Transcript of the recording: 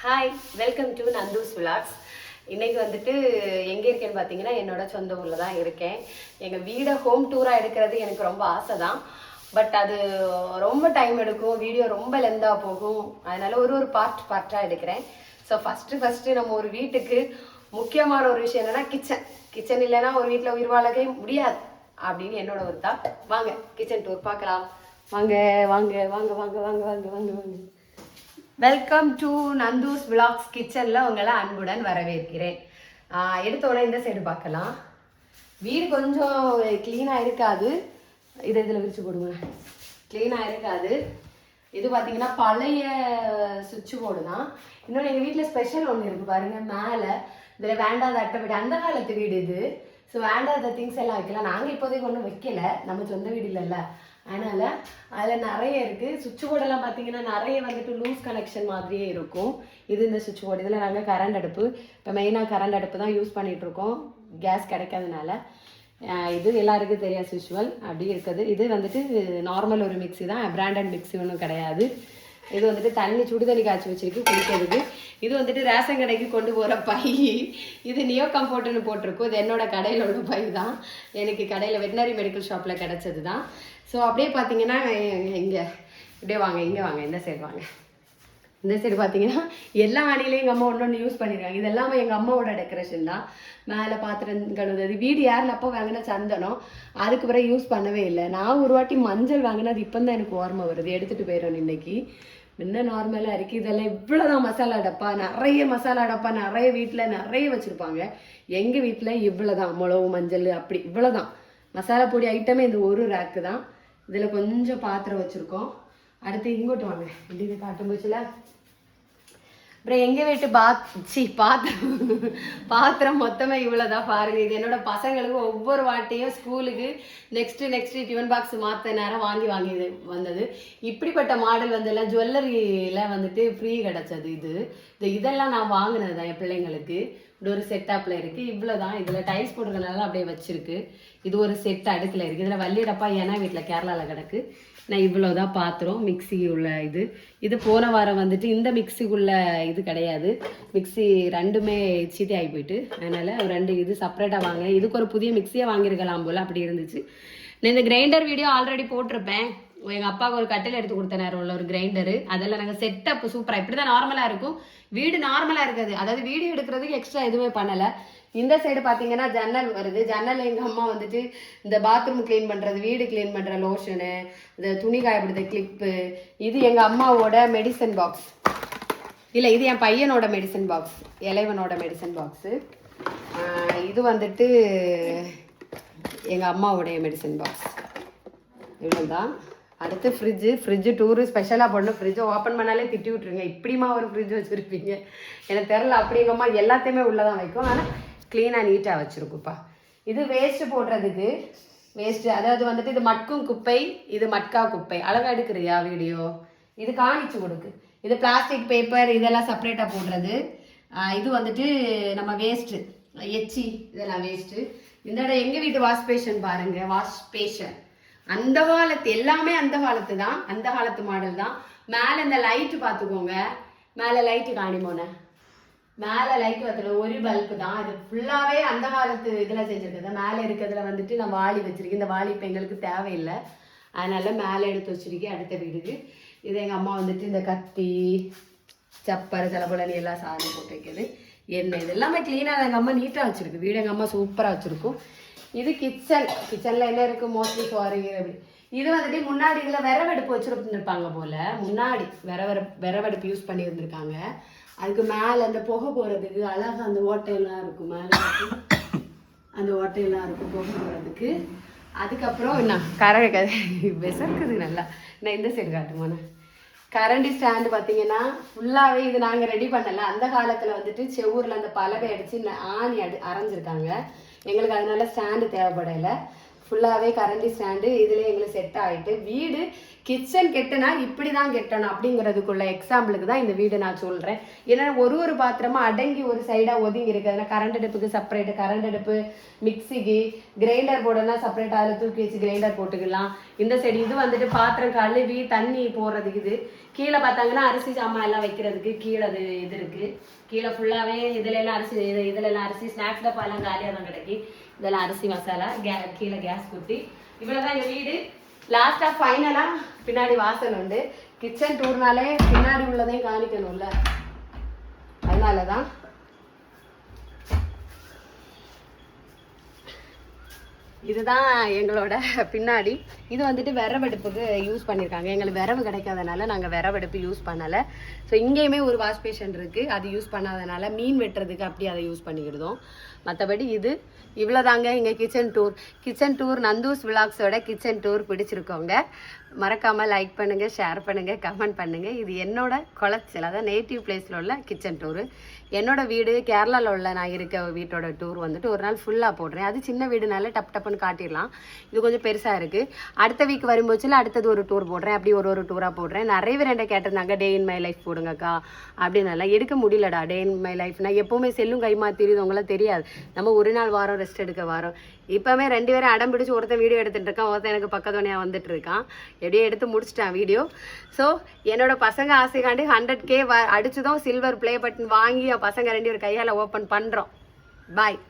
Hi, welcome to Nandhu's vlogs. இன்றைக்கி வந்துட்டு எங்கே இருக்கேன்னு பார்த்தீங்கன்னா என்னோட சொந்த ஊரில் தான் இருக்கேன். எங்கள் வீடை ஹோம் டூராக எடுக்கிறது எனக்கு ரொம்ப ஆசை தான். பட் அது ரொம்ப டைம் எடுக்கும், வீடியோ ரொம்ப லெந்தாக போகும். அதனால் ஒரு பார்ட்டாக எடுக்கிறேன். ஸோ ஃபஸ்ட்டு நம்ம ஒரு வீட்டுக்கு முக்கியமான ஒரு விஷயம் என்னென்னா கிச்சன் இல்லைன்னா ஒரு வீட்டில் உயிர் வாழவே முடியாது அப்படின்னு என்னோட ஒரு தான். வாங்க கிச்சன் டூர் பார்க்கலாம். வாங்க வாங்க வாங்க வாங்க வாங்க வாங்க வாங்க வாங்க. வெல்கம் டு நந்தூஸ் விலாக்ஸ் கிச்சனில் உங்களை அன்புடன் வரவேற்கிறேன். எடுத்தோடனே இந்த சைடு பார்க்கலாம். வீடு கொஞ்சம் க்ளீனாக இருக்காது. இதில் விரிச்சு போடுங்க. க்ளீனாக இருக்காது. இது பார்த்தீங்கன்னா பழைய சுவிட்ச் போர்டு தான். இன்னொன்று எங்கள் வீட்டில் ஸ்பெஷல் ஒன்று இருக்குது பாருங்கள். மேலே இதில் வேண்டாத அட்டைப்படி அந்த காலத்து வீடு இது. ஸோ வேண்டாத திங்ஸ் எல்லாம் வைக்கலாம். நாங்கள் இப்போதைக்கு ஒன்றும் வைக்கலை, நம்ம சொந்த வீடு இல்லைல்ல, அதனால் அதில் நிறைய இருக்குது. சுவிட்ச் போர்டெல்லாம் பார்த்தீங்கன்னா நிறைய வந்துட்டு லூஸ் கனெக்ஷன் மாதிரியே இருக்கும். இது இந்த சுவிட்ச் போர்டு. இதில் நாங்கள் கரண்ட் அடுப்பு, இப்போ மெயினாக கரண்ட் அடுப்பு தான் யூஸ் பண்ணிகிட்ருக்கோம், கேஸ் கிடைக்காதனால. இது எல்லாருக்கும் தெரியாது, விஷுவல் அப்படி இருக்குது. இது வந்துட்டு நார்மல் ஒரு மிக்சி தான், பிராண்டட் மிக்சி ஒன்றும் கிடையாது. இது வந்துட்டு சுடு தண்ணி காய்ச்சி வச்சிருக்கு குளிக்கிறதுக்கு. இது வந்துட்டு ரேஷன் கடைக்கு கொண்டு போகிற பை. இது நியோ கம்ஃபோர்ட்னு போட்டிருக்கும். இது என்னோட கடையில் உள்ள பை தான், எனக்கு கடையில் வெட்டினரி மெடிக்கல் ஷாப்பில் கிடச்சது தான். ஸோ அப்படியே பார்த்தீங்கன்னா இங்கே இப்படியே வாங்க, இங்கே வாங்க, இந்த சைடு வாங்க. இந்த சைடு பார்த்தீங்கன்னா எல்லா அணிலையும் எங்கள் அம்மா ஒன்று யூஸ் பண்ணியிருக்காங்க. இது எல்லாமே எங்கள் அம்மாவோட டெக்கரேஷன் தான். மேலே பாத்திரம் கழுவுது. வீடு யாரில் அப்போ வாங்கின சந்தனம், அதுக்கு பிறகு யூஸ் பண்ணவே இல்லை. நான் ஒரு வாட்டி மஞ்சள் வாங்கினா அது இப்போ தான் எனக்கு ஓர்மை வருது, எடுத்துகிட்டு போயிடணும் இன்னைக்கு. முன்ன நார்மலாக இருக்குது. இதெல்லாம் இவ்வளோதான் மசாலா டப்பா, நிறைய மசாலா டப்பா நிறைய வீட்டில் நிறைய வச்சுருப்பாங்க. எங்கள் வீட்டில் இவ்வளோதான், மிளகு மஞ்சள் அப்படி இவ்வளோதான் மசாலா பொடி ஐட்டமே. இந்த ஒரு ரேக்கு தான். இதில் கொஞ்சம் பாத்திரம் வச்சுருக்கோம். அடுத்து இங்கோட்டு வாங்க, இப்படி காட்டும் போச்சுல. அப்புறம் எங்கள் வீட்டு பாத்திரம் மொத்தமாக இவ்வளோதான் பாருங்கள். இது என்னோட பசங்களுக்கு ஒவ்வொரு வாட்டியும் ஸ்கூலுக்கு நெக்ஸ்ட்டு டிஃபன் பாக்ஸ் மாற்ற நேரம் வாங்கி வந்தது. இப்படிப்பட்ட மாடல் வந்து எல்லாம் ஜுவல்லரியில் வந்துட்டு ஃப்ரீ கிடச்சது. இதெல்லாம் நான் வாங்கினது தான் என் பிள்ளைங்களுக்கு. இப்படி ஒரு செட்டப்பில் இருக்குது. இவ்வளோ தான். இதில் டைல்ஸ் போட்டுருக்கனால அப்படியே வச்சுருக்கு. இது ஒரு செட் அடுக்கில் இருக்குது. இதில் வள்ளிடப்பா ஏன்னா வீட்டில் கேரளாவில் கிடக்கு. நான் இவ்வளோதான் பாத்திரம். மிக்சி உள்ள இது போன வாரம் வந்துட்டு இந்த மிக்சிக்குள்ள இது கிடையாது. மிக்சி ரெண்டுமே சீட்டி ஆகி போயிட்டு, அதனால் ஒரு 2 இது செப்பரேட்டாக வாங்க. இதுக்கு ஒரு புதிய மிக்சியை வாங்கியிருக்கலாம் போல், அப்படி இருந்துச்சு. நான் இந்த கிரைண்டர் வீடியோ ஆல்ரெடி போட்டிருப்பேன். எங்கள் அப்பாவுக்கு ஒரு கட்டில் எடுத்து கொடுத்த நேரம் உள்ள ஒரு கிரைண்டரு. அதெல்லாம் நாங்கள் செட்டப் சூப்பராக இப்படி தான் நார்மலாக இருக்கும். வீடு நார்மலாக இருக்காது. அதாவது வீடியோ எடுக்கிறதுக்கு எக்ஸ்ட்ரா எதுவுமே பண்ணலை. இந்த சைடு பார்த்தீங்கன்னா ஜன்னல் வருது. ஜன்னல் எங்கள் அம்மா வந்துட்டு இந்த பாத்ரூம் க்ளீன் பண்ணுறது, வீடு க்ளீன் பண்ணுற லோஷனு, இந்த துணி காயப்படுத்த கிளிப்பு, இது எங்கள் அம்மாவோட மெடிசன் பாக்ஸ். இல்லை, இது என் பையனோட மெடிசன் பாக்ஸ், இளைவனோட மெடிசன் பாக்ஸு. இது வந்துட்டு எங்கள் அம்மாவோடைய மெடிசன் பாக்ஸ். இவ்வளோதான். அடுத்து ஃப்ரிட்ஜு டூரு ஸ்பெஷலாக போடணும். ஃப்ரிட்ஜை ஓப்பன் பண்ணாலே திட்டி விட்ருங்க, இப்படிமா ஒரு ஃப்ரிட்ஜ் வச்சுருப்பீங்க, எனக்கு தெரில. அப்படி எங்கள் அம்மா எல்லாத்தையுமே உள்ளே தான் வைக்கும், ஆனால் க்ளீனாக நீட்டாக வச்சுருக்குப்பா. இது வேஸ்ட்டு போடுறதுக்கு. வேஸ்ட்டு அதாவது வந்துட்டு இது மட்கும் குப்பை, இது மட்கா குப்பை. அழகாக எடுக்கிறியா வீடியோ? இது காணிச்சு கொடுக்கு. இது பிளாஸ்டிக் பேப்பர், இதெல்லாம் செப்பரேட்டாக போடுறது. இது வந்துட்டு நம்ம வேஸ்ட்டு எச்சி, இதெல்லாம் வேஸ்ட்டு. இந்த இடம் எங்கள் வீட்டு வாஷ் பேஷன் பாருங்கள். வாஷ் பேஷன் அந்த காலத்து, எல்லாமே அந்த காலத்து தான், அந்த காலத்து மாடல் தான். மேலே இந்த லைட்டு பார்த்துக்கோங்க. மேலே லைட்டு காணிமோன, மேலே லைட்டு பார்த்துக்கோ, ஒரு பல்பு தான். இது ஃபுல்லாகவே அந்த காலத்து இதில் செஞ்சுருக்குது. மேலே இருக்கிறதுல வந்துட்டு நான் வாளி வச்சுருக்கேன். இந்த வாளி இப்போ எங்களுக்கு தேவையில்லை, அதனால் மேலே எடுத்து வச்சுருக்கேன் அடுத்த வீடுக்கு. இது எங்கள் அம்மா வந்துட்டு இந்த கத்தி, சப்பர், செலப்புலனி எல்லாம் சாதம் போட்டு வைக்கிறது. எண்ணெய், இது எல்லாமே க்ளீனாக எங்கள் அம்மா நீட்டாக வச்சுருக்கு. வீடு எங்கள் அம்மா சூப்பராக வச்சுருக்கும். இது கிச்சனில் என்ன இருக்குது மோஸ்ட்லி சோறு அப்படி. இது வந்துட்டு முன்னாடி இதில் விறவடுப்பு வச்சுருந்துருப்பாங்க போல். முன்னாடி விறவடுப்பு யூஸ் பண்ணி இருந்திருக்காங்க. அதுக்கு மேலே அந்த புகை போகிறதுக்கு அழகாக அந்த ஓட்டையெல்லாம் இருக்கும். மேலே அந்த ஓட்டையெல்லாம் இருக்கும் புகை போகிறதுக்கு. அதுக்கப்புறம் என்ன விசக்குது நல்லா. நான் இந்த சைடு காட்டுமாண்ணா. கரண்டி ஸ்டாண்டு பார்த்தீங்கன்னா ஃபுல்லாகவே இது நாங்கள் ரெடி பண்ணலை. அந்த காலத்தில் வந்துட்டு செவ்வூரில் அந்த பலகை அடித்து ஆணி அரைஞ்சிருக்காங்க. எங்களுக்கு அதனால ஸ்டாண்டு தேவைப்படலை. ஃபுல்லாகவே கரண்டி ஸ்டாண்டு இதில் எங்களுக்கு செட் ஆகிட்டு. வீடு கிச்சன் கெட்டுனா இப்படி தான் கெட்டணும் அப்படிங்கிறதுக்குள்ள எக்ஸாம்பிளுக்கு தான் இந்த வீடு நான் சொல்கிறேன். ஏன்னா ஒரு பாத்திரமா அடங்கி ஒரு சைடாக ஒதுங்கி இருக்குது. கரண்ட் அடுப்புக்கு செப்பரேட்டு, கரண்ட் அடுப்பு, மிக்சிக்கு, கிரைண்டர் போடனா செப்பரேட், அதில் தூக்கி வச்சு கிரைண்டர் போட்டுக்கலாம். இந்த சைடு இது வந்துட்டு பாத்திரம் கழுவி தண்ணி போடுறதுக்கு. இது கீழே பார்த்தாங்கன்னா அரிசி சாமான் எல்லாம் வைக்கிறதுக்கு கீழே அது இது இருக்குது. கீழே ஃபுல்லாகவே இதுலலாம் அரிசி, இதுலலாம் அரிசி, ஸ்நாக்ஸ் டப்பா எல்லாம் காலியாக தான் கிடைக்கி. இதெல்லாம் அரிசி மசாலா, கீழே கேஸ் குட்டி. இவ்வளோதான் எங்கள் வீடு. லாஸ்ட்டாக ஃபைனலாக பின்னாடி வாசல் உண்டு. கிச்சன் டூர்னாலே பின்னாடி உள்ளதையும் காணிக்கணும்ல, அதனால தான். இதுதான் எங்களோட பின்னாடி. இது வந்துட்டு விறவடுப்புக்கு யூஸ் பண்ணியிருக்காங்க. எங்களுக்கு விறவு கிடைக்காதனால நாங்கள் விறவடுப்பு யூஸ் பண்ணலை. ஸோ இங்கேயுமே ஒரு வாஷ் பேஷன் இருக்குது, அது யூஸ் பண்ணாதனால மீன் வெட்டுறதுக்கு அப்படி அதை யூஸ் பண்ணிக்கிடுதோம். மற்றபடி இது இவ்வளோதாங்க எங்கள் kitchen tour Nandhu's விலாக்ஸோட kitchen tour. பிடிச்சிருக்கோங்க மறக்காமல் லைக் பண்ணுங்கள், ஷேர் பண்ணுங்கள், கமெண்ட் பண்ணுங்கள். இது என்னோட குளச்சல், அதாவது நேட்டிவ் பிளேஸில் உள்ள கிச்சன் டூரு. என்னோட வீடு கேரளாவில் உள்ள நான் இருக்க வீட்டோட டூர் வந்துட்டு ஒரு நாள் ஃபுல்லாக போடுறேன். அது சின்ன வீடுனால டப்புன்னு காட்டிடலாம். இது கொஞ்சம் பெருசாக இருக்குது. அடுத்த வீக் வரும்போதுல அடுத்தது ஒரு டூர் போடுறேன். அப்படி ஒரு டூராக போடுறேன். நிறைய பேர் என்கிட்ட கேட்டிருந்தாங்க டே இன் மை லைஃப் போடுங்கக்கா அப்படின்னால. எடுக்க முடியலடா டே இன் மை லைஃப்னா. எப்போவுமே செல்லும் கைமா தெரியுது, தெரியாது. நம்ம ஒரு நாள் வாரம் ரெஸ்ட் எடுக்க வாரம். இப்போவே 2 பேரும் அடம் பிடிச்சி ஒருத்தன் வீடியோ எடுத்துகிட்டு இருக்கான், ஒருத்தன் எனக்கு பக்கத்துணையாக வந்துட்டு இருக்கான். எப்படியே எடுத்து முடிச்சிட்டான் வீடியோ. ஸோ என்னோட பசங்க ஆசைக்காண்டி 100K அடிச்சதும் சில்வர் ப்ளே பட்டன் வாங்கி என் பசங்க 2 பேர் கையால் ஓப்பன் பண்ணுறோம். பாய்.